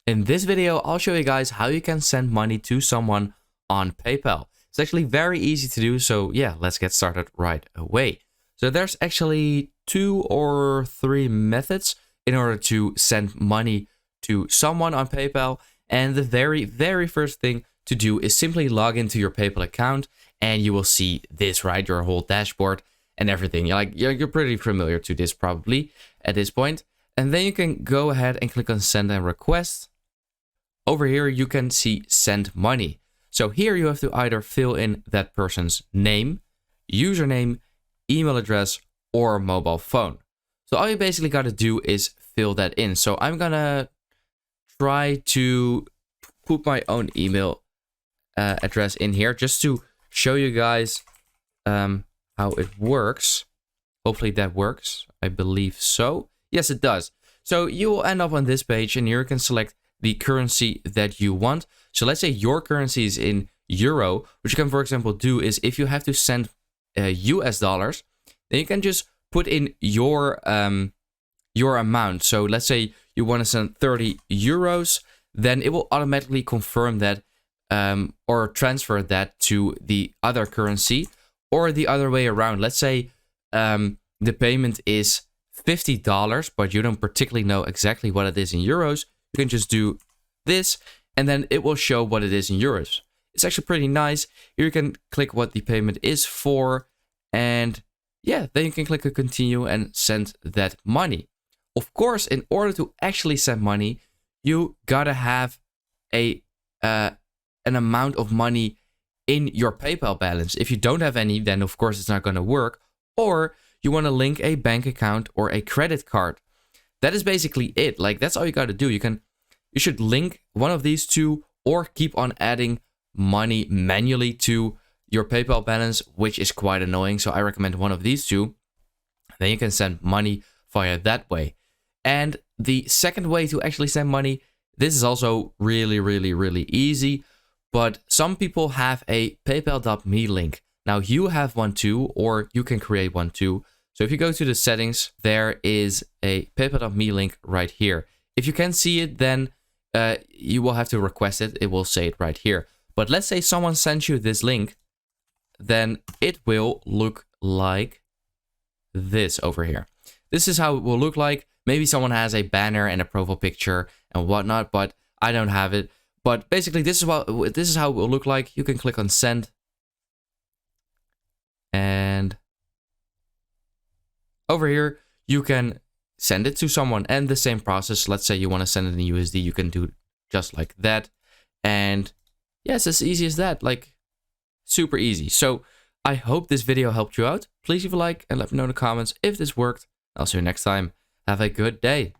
In this video, I'll show you guys how you can send money to someone on PayPal. It's actually very easy to do, so yeah, let's get started right away. So there's actually 2 or 3 methods in order to send money to someone on PayPal. And the very first thing to do is simply log into your PayPal account, and you will see this, right? Your whole dashboard and everything. You're pretty familiar to this probably at this point. And then you can go ahead and click on send and request. Over here, you can see send money. So here you have to either fill in that person's name, username, email address, or mobile phone. So all you basically got to do is fill that in. So I'm gonna try to put my own email address in here just to show you guys how it works. Hopefully that works. I believe so. Yes, it does. So you will end up on this page, and here you can select the currency that you want. So let's say your currency is in euro. What you can, for example, do is if you have to send US dollars, then you can just put in your amount. So let's say you want to send 30 euros, then it will automatically confirm that or transfer that to the other currency, or the other way around. Let's say the payment is $50, but you don't particularly know exactly what it is in euros. You can just do this, and then it will show what it is in euros. It's actually pretty nice. Here you can click what the payment is for, and yeah, then you can click on continue and send that money. Of course, in order to actually send money, you gotta have an amount of money in your PayPal balance. If you don't have any, then of course it's not gonna work. Or you want to link a bank account or a credit card. That is basically it. Like, that's all you got to do. You should link one of these two, or keep on adding money manually to your PayPal balance, which is quite annoying. So I recommend one of these two. Then you can send money via that way. And the second way to actually send money, this is also really easy, but some people have a paypal.me link. Now you have one too, or you can create one too. So if you go to the settings, there is a paypal.me link right here. If you can see it, then you will have to request it. It will say it right here. But let's say someone sends you this link, then it will look like this over here. This is how it will look like. Maybe someone has a banner and a profile picture and whatnot, but I don't have it. But basically, this is how it will look like. You can click on send, and over here you can send it to someone, and the same process. Let's say you want to send it in USD, you can do just like that. And yes, as easy as that, like super easy. So I hope this video helped you out. Please leave a like and let me know in the comments if this worked. I'll see you next time. Have a good day.